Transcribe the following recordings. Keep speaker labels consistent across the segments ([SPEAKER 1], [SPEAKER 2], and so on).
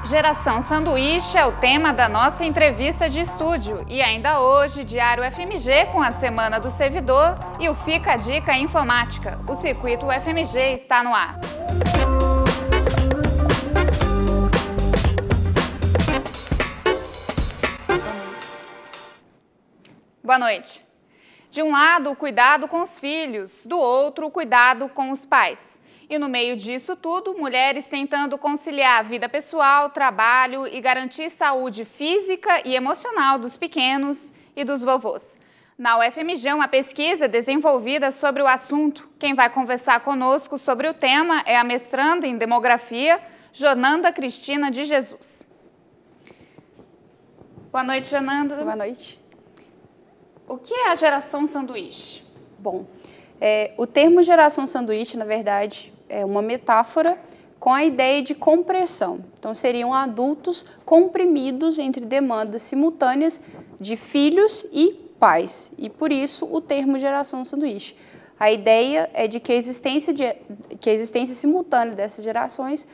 [SPEAKER 1] Geração Sanduíche é o tema da nossa entrevista de estúdio. E ainda hoje, Diário FMG com a Semana do Servidor e o Fica a Dica Informática. O Circuito FMG está no ar. Boa noite. De um lado, o cuidado com os filhos, do outro, o cuidado com os pais. E no meio disso tudo, mulheres tentando conciliar a vida pessoal, trabalho e garantir saúde física e emocional dos pequenos e dos vovôs. Na UFMG, uma pesquisa desenvolvida sobre o assunto. Quem vai conversar conosco sobre o tema é a mestranda em Demografia, Jonanda Cristina de Jesus. Boa noite, Jonanda.
[SPEAKER 2] Boa noite.
[SPEAKER 1] O que é a geração sanduíche?
[SPEAKER 2] Bom, o termo geração sanduíche, na verdade, é uma metáfora com a ideia de compressão. Então, seriam adultos comprimidos entre demandas simultâneas de filhos e pais. E, por isso, o termo geração sanduíche. A ideia é de que a existência simultânea dessas gerações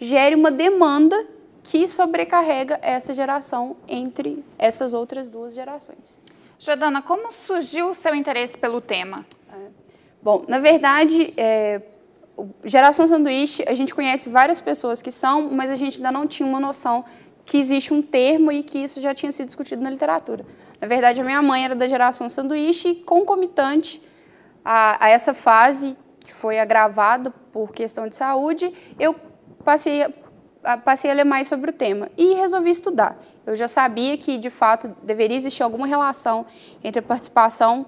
[SPEAKER 2] gere uma demanda que sobrecarrega essa geração entre essas outras duas gerações.
[SPEAKER 1] Jordana, como surgiu o seu interesse pelo tema?
[SPEAKER 2] Bom, na verdade, geração sanduíche, a gente conhece várias pessoas que são, mas a gente ainda não tinha uma noção que existe um termo e que isso já tinha sido discutido na literatura. Na verdade, a minha mãe era da geração sanduíche e concomitante a essa fase, que foi agravada por questão de saúde, eu passei a ler mais sobre o tema e resolvi estudar. Eu já sabia que, de fato, deveria existir alguma relação entre a participação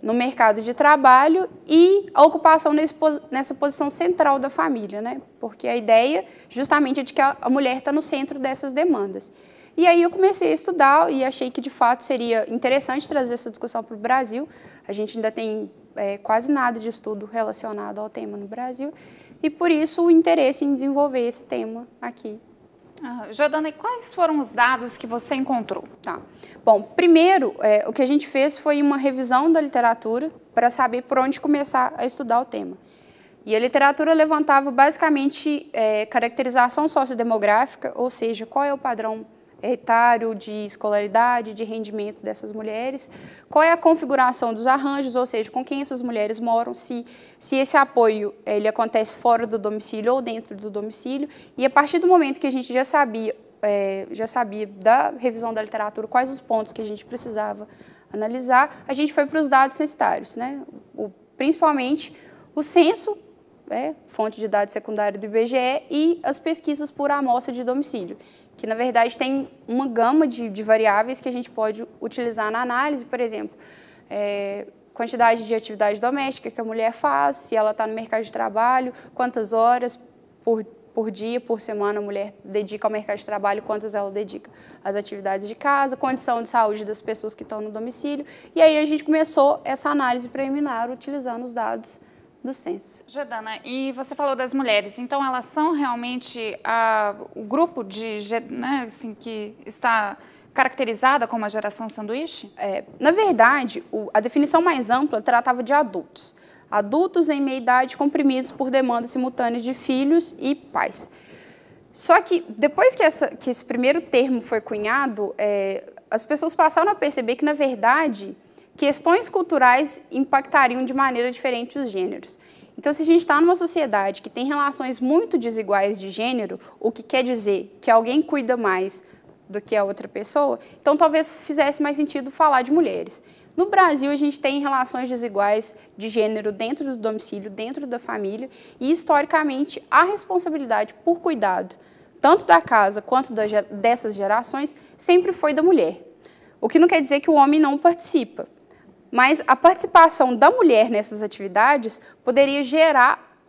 [SPEAKER 2] no mercado de trabalho e a ocupação nessa posição central da família, né? Porque a ideia justamente é de que a mulher está no centro dessas demandas. E aí eu comecei a estudar e achei que, de fato, seria interessante trazer essa discussão para o Brasil. A gente ainda tem quase nada de estudo relacionado ao tema no Brasil e, por isso, o interesse em desenvolver esse tema aqui.
[SPEAKER 1] Jordana, e quais foram os dados que você encontrou?
[SPEAKER 2] Tá. Bom, primeiro, o que a gente fez foi uma revisão da literatura para saber por onde começar a estudar o tema. E a literatura levantava basicamente caracterização sociodemográfica, ou seja, qual é o padrão etário de escolaridade, de rendimento dessas mulheres, qual é a configuração dos arranjos, ou seja, com quem essas mulheres moram, se esse apoio ele acontece fora do domicílio ou dentro do domicílio, e a partir do momento que a gente já sabia da revisão da literatura quais os pontos que a gente precisava analisar, a gente foi para os dados censitários, né? Principalmente o censo, fonte de dados secundário do IBGE, e as pesquisas por amostra de domicílio, que, na verdade, tem uma gama de variáveis que a gente pode utilizar na análise, por exemplo, quantidade de atividade doméstica que a mulher faz, se ela está no mercado de trabalho, quantas horas por dia, por semana a mulher dedica ao mercado de trabalho, quantas ela dedica às atividades de casa, condição de saúde das pessoas que estão no domicílio, e aí a gente começou essa análise preliminar utilizando os dados do censo.
[SPEAKER 1] Jordana, e você falou das mulheres, então elas são realmente o grupo assim, que está caracterizada como a geração sanduíche?
[SPEAKER 2] Na verdade, a definição mais ampla tratava de adultos. Adultos em meia-idade comprimidos por demandas simultâneas de filhos e pais. Só que depois que esse primeiro termo foi cunhado, as pessoas passaram a perceber que, na verdade, questões culturais impactariam de maneira diferente os gêneros. Então, se a gente está numa sociedade que tem relações muito desiguais de gênero, o que quer dizer que alguém cuida mais do que a outra pessoa, então talvez fizesse mais sentido falar de mulheres. No Brasil, a gente tem relações desiguais de gênero dentro do domicílio, dentro da família, e, historicamente, a responsabilidade por cuidado, tanto da casa quanto dessas gerações, sempre foi da mulher. O que não quer dizer que o homem não participa. Mas a participação da mulher nessas atividades poderia gerar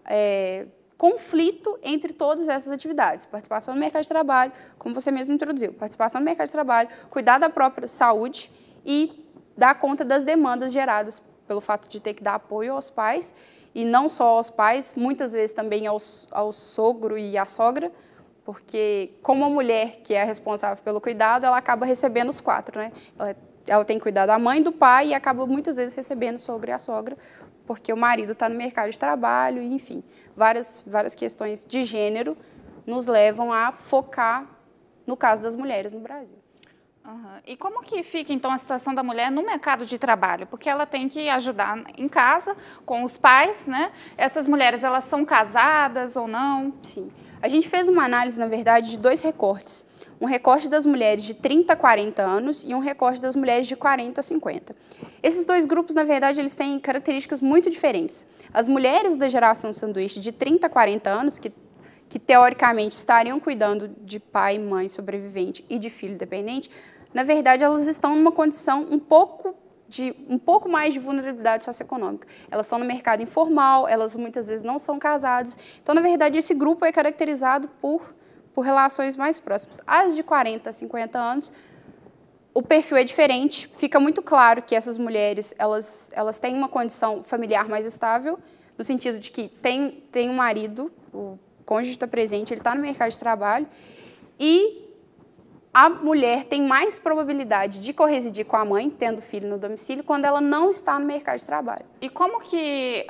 [SPEAKER 2] conflito entre todas essas atividades. Participação no mercado de trabalho, como você mesmo introduziu, participação no mercado de trabalho, cuidar da própria saúde e dar conta das demandas geradas pelo fato de ter que dar apoio aos pais, e não só aos pais, muitas vezes também ao sogro e à sogra, porque como a mulher que é a responsável pelo cuidado, ela acaba recebendo os quatro, né? Ela tem que cuidar da mãe, do pai e acaba muitas vezes recebendo o sogro e a sogra, porque o marido está no mercado de trabalho, enfim, várias questões de gênero nos levam a focar no caso das mulheres no Brasil.
[SPEAKER 1] Uhum. E como que fica, então, a situação da mulher no mercado de trabalho? Porque ela tem que ajudar em casa, com os pais, né? Essas mulheres, elas são casadas ou não?
[SPEAKER 2] Sim. A gente fez uma análise, na verdade, de 2 recortes. Um recorte das mulheres de 30 a 40 anos e um recorte das mulheres de 40 a 50. Esses 2 grupos, na verdade, eles têm características muito diferentes. As mulheres da geração sanduíche de 30 a 40 anos, que teoricamente estariam cuidando de pai, mãe sobrevivente e de filho dependente, na verdade, elas estão numa condição um pouco mais de vulnerabilidade socioeconômica. Elas estão no mercado informal, elas muitas vezes não são casadas. Então, na verdade, esse grupo é caracterizado por relações mais próximas. As de 40 a 50 anos, o perfil é diferente. Fica muito claro que essas mulheres elas têm uma condição familiar mais estável, no sentido de que tem um marido, o cônjuge está presente, ele está no mercado de trabalho, e a mulher tem mais probabilidade de corresidir com a mãe, tendo filho no domicílio, quando ela não está no mercado de trabalho.
[SPEAKER 1] E como que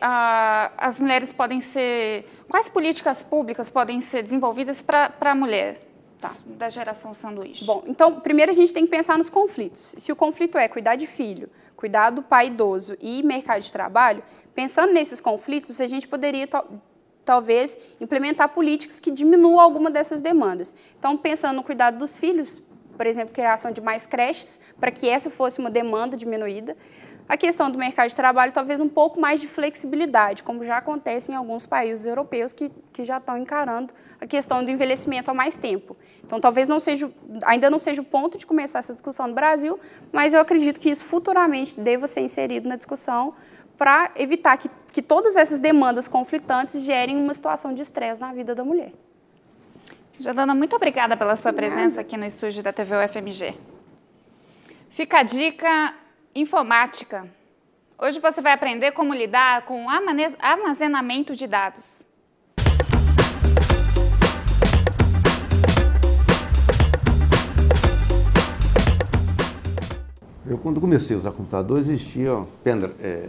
[SPEAKER 1] as mulheres podem ser... Quais políticas públicas podem ser desenvolvidas para a mulher da geração sanduíche?
[SPEAKER 2] Bom, então, primeiro a gente tem que pensar nos conflitos. Se o conflito é cuidar de filho, cuidar do pai idoso e mercado de trabalho, pensando nesses conflitos, a gente poderia talvez implementar políticas que diminuam alguma dessas demandas. Então, pensando no cuidado dos filhos, por exemplo, criação de mais creches, para que essa fosse uma demanda diminuída. A questão do mercado de trabalho, talvez um pouco mais de flexibilidade, como já acontece em alguns países europeus que já estão encarando a questão do envelhecimento há mais tempo. Então, talvez ainda não seja o ponto de começar essa discussão no Brasil, mas eu acredito que isso futuramente deva ser inserido na discussão para evitar que todas essas demandas conflitantes gerem uma situação de estresse na vida da mulher.
[SPEAKER 1] Jordana, muito obrigada pela sua presença aqui no estúdio da TV UFMG. Fica a dica informática. Hoje você vai aprender como lidar com o armazenamento de dados.
[SPEAKER 3] Eu, quando comecei a usar computador, existia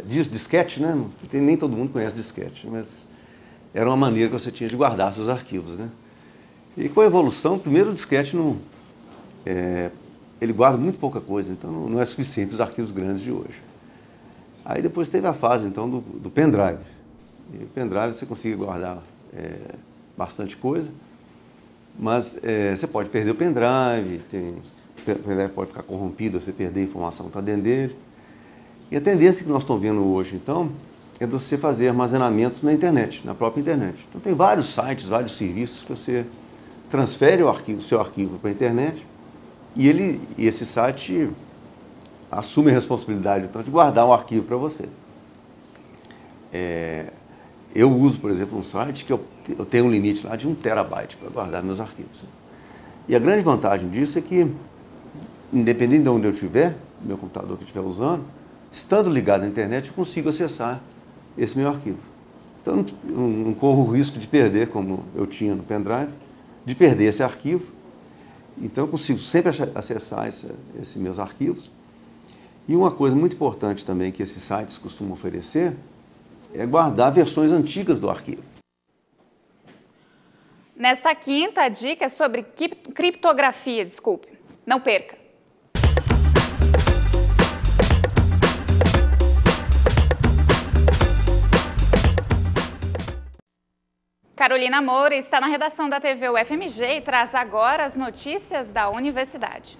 [SPEAKER 3] disquete, né? Nem todo mundo conhece disquete, mas era uma maneira que você tinha de guardar seus arquivos, né? E com a evolução, primeiro o disquete ele guarda muito pouca coisa, então não é suficiente os arquivos grandes de hoje. Aí depois teve a fase, então, do pendrive. E o pendrive você consegue guardar bastante coisa, mas você pode perder o pendrive, o pendrive pode ficar corrompido, você perder a informação que está dentro dele. E a tendência que nós estamos vendo hoje, então, é de você fazer armazenamento na internet, na própria internet. Então tem vários sites, vários serviços que você transfere o seu arquivo para a internet e esse site assume a responsabilidade, então, de guardar um arquivo para você. Eu uso, por exemplo, um site que eu tenho um limite lá de 1 terabyte para guardar meus arquivos. E a grande vantagem disso é que, independente de onde eu estiver, meu computador que eu estiver usando, estando ligado à internet, eu consigo acessar esse meu arquivo. Então, não corro o risco de perder, como eu tinha no pendrive, de perder esse arquivo. Então, eu consigo sempre acessar esses meus arquivos. E uma coisa muito importante também que esses sites costumam oferecer é guardar versões antigas do arquivo.
[SPEAKER 1] Nesta quinta, a dica é sobre criptografia, desculpe. Não perca! Carolina Moura está na redação da TV UFMG e traz agora as notícias da universidade.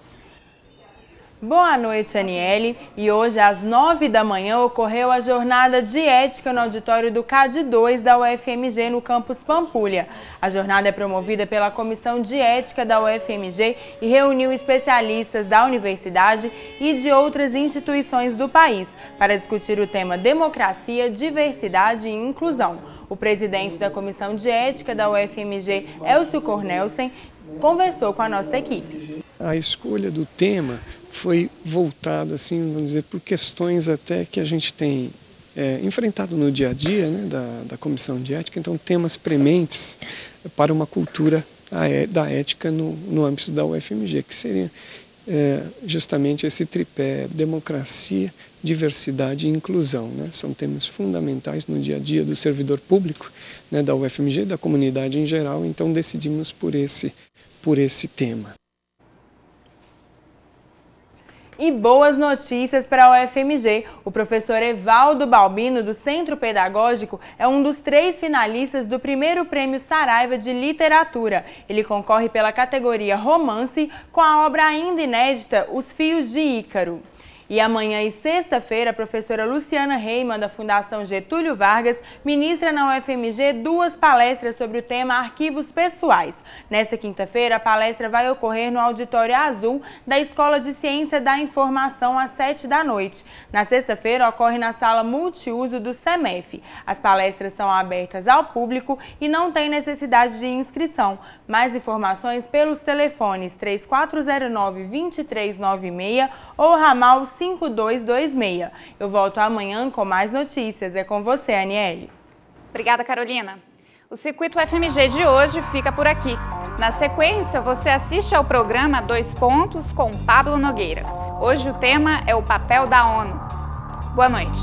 [SPEAKER 4] Boa noite, Aniele. E hoje, às 9 da manhã, ocorreu a jornada de ética no auditório do CAD 2 da UFMG, no campus Pampulha. A jornada é promovida pela Comissão de Ética da UFMG e reuniu especialistas da universidade e de outras instituições do país para discutir o tema democracia, diversidade e inclusão. O presidente da Comissão de Ética da UFMG, Elcio Cornelsen, conversou com a nossa equipe.
[SPEAKER 5] A escolha do tema foi voltada, assim, vamos dizer, por questões até que a gente tem enfrentado no dia a dia, né, da Comissão de Ética, então temas prementes para uma cultura da ética no âmbito da UFMG, que seria justamente esse tripé: democracia, diversidade e inclusão, né? São temas fundamentais no dia a dia do servidor público, né, da UFMG, da comunidade em geral, então decidimos por esse tema.
[SPEAKER 4] E boas notícias para a UFMG. O professor Evaldo Balbino, do Centro Pedagógico, é um dos 3 finalistas do primeiro Prêmio Saraiva de Literatura. Ele concorre pela categoria Romance com a obra ainda inédita Os Fios de Ícaro. E amanhã e sexta-feira, a professora Luciana Reimann, da Fundação Getúlio Vargas, ministra na UFMG 2 palestras sobre o tema Arquivos Pessoais. Nesta quinta-feira, a palestra vai ocorrer no Auditório Azul da Escola de Ciência da Informação às 7 da noite. Na sexta-feira, ocorre na sala multiuso do CEMEF. As palestras são abertas ao público e não tem necessidade de inscrição. Mais informações pelos telefones 3409-2396 ou ramal 5226. Eu volto amanhã com mais notícias. É com você, Aniele.
[SPEAKER 1] Obrigada, Carolina. O Circuito UFMG de hoje fica por aqui. Na sequência, você assiste ao programa 2 Pontos com Pablo Nogueira. Hoje o tema é o papel da ONU. Boa noite.